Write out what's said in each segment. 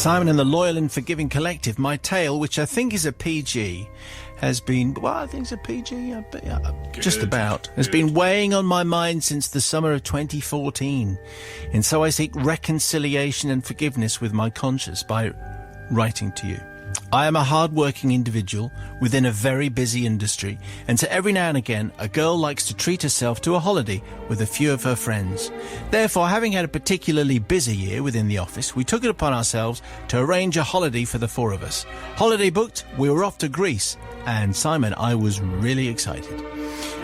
Simon and the Loyal and Forgiving Collective, my tale, which I think is a PG, has been, well, I think it's a PG, just about, has been weighing on my mind since the summer of 2014. And so I seek reconciliation and forgiveness with my conscience by writing to you. I am a hard-working individual within a very busy industry, and so every now and again a girl likes to treat herself to a holiday with a few of her friends. Therefore, having had a particularly busy year within the office, we took it upon ourselves to arrange a holiday for the four of us. Holiday booked, we were off to Greece, and Simon, I was really excited.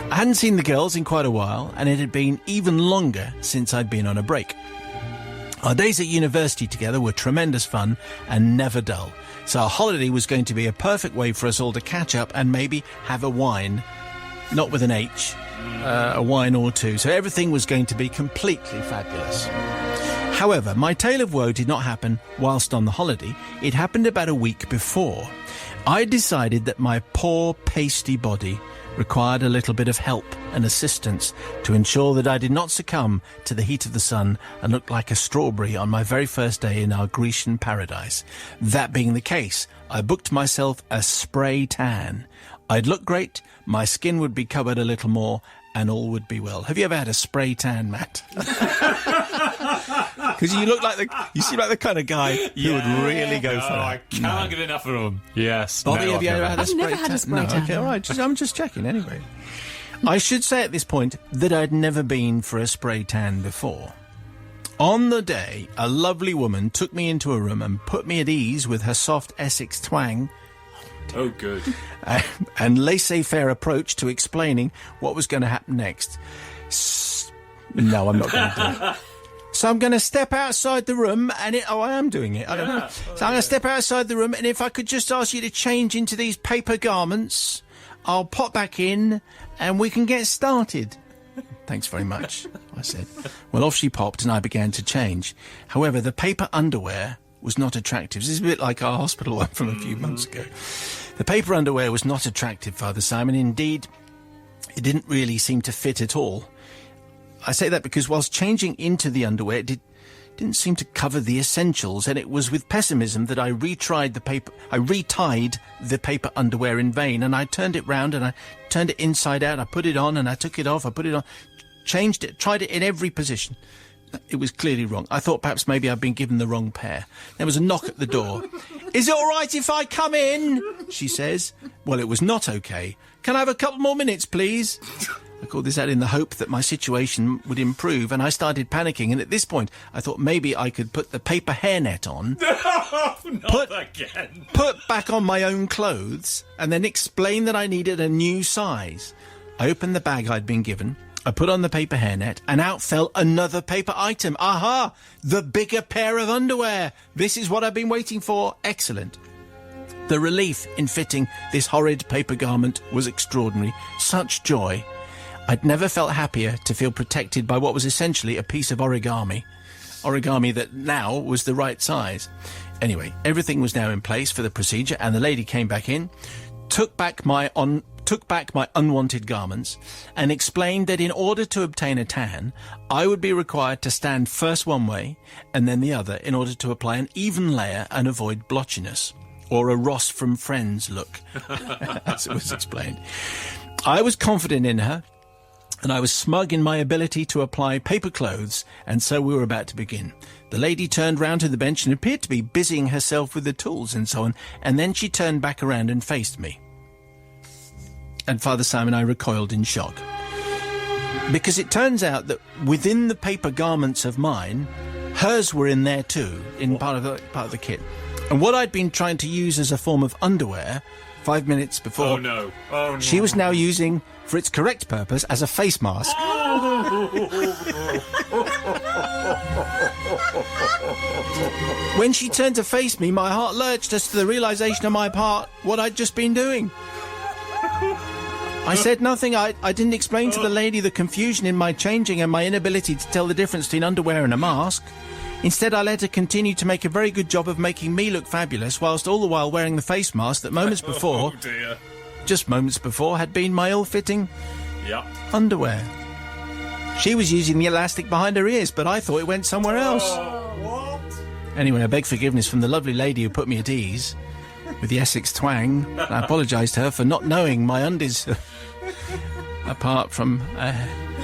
I hadn't seen the girls in quite a while, and it had been even longer since I'd been on a break. Our days at university together were tremendous fun and never dull. So our holiday was going to be a perfect way for us all to catch up and maybe have a wine, not with an H, a wine or two. So everything was going to be completely fabulous. However, my tale of woe did not happen whilst on the holiday. It happened about a week before. I decided that my poor, pasty body required a little bit of help and assistance to ensure that I did not succumb to the heat of the sun and look like a strawberry on my very first day in our Grecian paradise. That being the case, I booked myself a spray tan. I'd look great, my skin would be covered a little more, and all would be well. Have you ever had a spray tan, Matt? Because you seem like the kind of guy who would really go for that. I can't get enough of them. Yes. Bobby, have you ever had a spray tan? I've never had a spray tan. Okay, all right. I'm just checking anyway. I should say at this point that I'd never been for a spray tan before. On the day, a lovely woman took me into a room and put me at ease with her soft Essex twang. Oh, good. And laissez-faire approach to explaining what was going to happen next. No, I'm not going to do it. So I'm going to step outside the room and I am doing it. I don't know. So I'm going to step outside the room, and if I could just ask you to change into these paper garments, I'll pop back in and we can get started. Thanks very much, I said. Well, off she popped and I began to change. However, the paper underwear was not attractive. This is a bit like our hospital one from a few months ago. The paper underwear was not attractive, Father Simon. Indeed, it didn't really seem to fit at all. I say that because whilst changing into the underwear, it didn't seem to cover the essentials, and it was with pessimism that I retied the paper underwear in vain, and I turned it round and I turned it inside out. I put it on and I took it off. I put it on, changed it, tried it in every position. It was clearly wrong. I thought perhaps maybe I'd been given the wrong pair. There was a knock at the door. "Is it all right if I come in?" she says. Well, it was not okay. "Can I have a couple more minutes, please?" I called this out in the hope that my situation would improve, and I started panicking, and at this point I thought maybe I could put the paper hairnet on, put back on my own clothes, and then explain that I needed a new size. I opened the bag I'd been given, I put on the paper hairnet, and out fell another paper item. Aha! The bigger pair of underwear! This is what I've been waiting for. Excellent. The relief in fitting this horrid paper garment was extraordinary. Such joy. I'd never felt happier to feel protected by what was essentially a piece of origami. Origami that now was the right size. Anyway, everything was now in place for the procedure, and the lady came back in, took back my unwanted garments, and explained that in order to obtain a tan, I would be required to stand first one way and then the other in order to apply an even layer and avoid blotchiness, or a Ross from Friends look, as it was explained. I was confident in her, and I was smug in my ability to apply paper clothes, and so we were about to begin. The lady turned round to the bench and appeared to be busying herself with the tools and so on, and then she turned back around and faced me. And Father Simon, I recoiled in shock. Because it turns out that within the paper garments of mine, hers were in there too, in part of the kit. And what I'd been trying to use as a form of underwear 5 minutes before, she was now using, for its correct purpose, as a face mask. When she turned to face me, my heart lurched as to the realisation on my part what I'd just been doing. I said nothing. I didn't explain to the lady the confusion in my changing and my inability to tell the difference between underwear and a mask. Instead, I let her continue to make a very good job of making me look fabulous, whilst all the while wearing the face mask that moments before, just moments before, had been my ill-fitting underwear. She was using the elastic behind her ears, but I thought it went somewhere else. What? Anyway, I beg forgiveness from the lovely lady who put me at ease with the Essex twang. I apologise to her for not knowing my undies apart from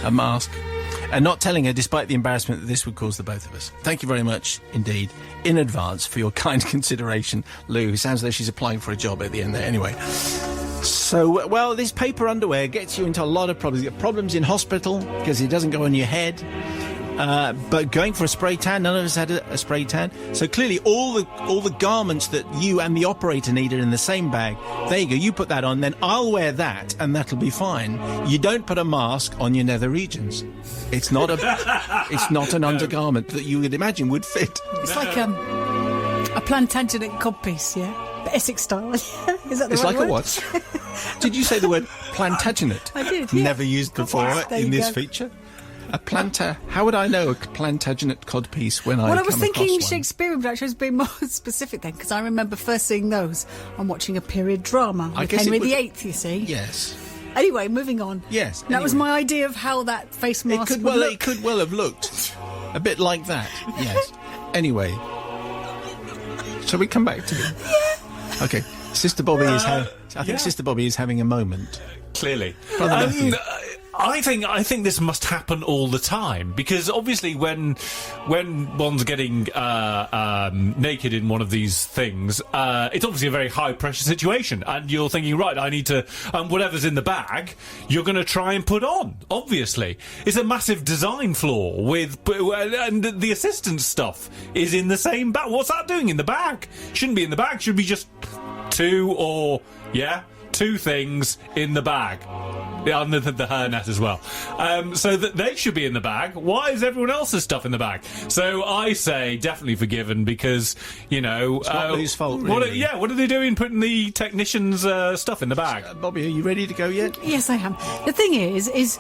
a mask, and not telling her despite the embarrassment that this would cause the both of us. Thank you very much indeed in advance for your kind consideration, Lou, who sounds as though she's applying for a job at the end there. Anyway, so, well, this paper underwear gets you into a lot of problems. You get problems in hospital because it doesn't go on your head. But going for a spray tan, none of us had a spray tan. So clearly all the garments that you and the operator needed in the same bag, there you go, you put that on, then I'll wear that and that'll be fine. You don't put a mask on your nether regions. It's not an undergarment that you would imagine would fit. It's like a Plantagenet codpiece, yeah? But Essex style. Is that the It's right like word? a what? Did you say the word Plantagenet? I did, yeah. Never used before There in you this go. feature. How would I know a Plantagenet codpiece when I Well, I was come thinking across one? Shakespearean, but actually I was being more specific then, because I remember first seeing those on watching a period drama I with guess it Henry would- VIII, you see. Yes. Anyway, moving on. Yes, That was anyway. my idea of how that face mask It would could look. have looked a bit like that. Yes. Anyway, shall we come back to it? Yeah. Okay. Sister Bobby is. I think Sister Bobby is having a moment. Clearly. Brother Matthew. I think this must happen all the time, because obviously when one's getting naked in one of these things, it's obviously a very high pressure situation, and you're thinking, right, I need to, whatever's in the bag, you're going to try and put on. Obviously, it's a massive design flaw and the assistance stuff is in the same bag. What's that doing in the bag? Shouldn't be in the bag. Should be just two things in the bag. Yeah, and the hairnet as well. So that they should be in the bag. Why is everyone else's stuff in the bag? So I say definitely forgiven, because, you know... It's not Lou's fault, really. What are they doing putting the technicians' stuff in the bag? Bobby, are you ready to go yet? Yes, I am. The thing is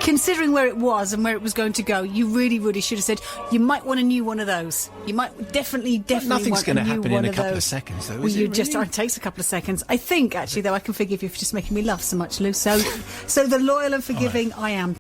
considering where it was and where it was going to go, you really, really should have said you might want a new one of those. You might definitely Nothing's want going a to new happen one in a of couple of those. seconds, though, Well, is you it just really? it takes a couple of seconds. I think actually, though, I can forgive you for just making me laugh so much, Lou. So the loyal and forgiving I am.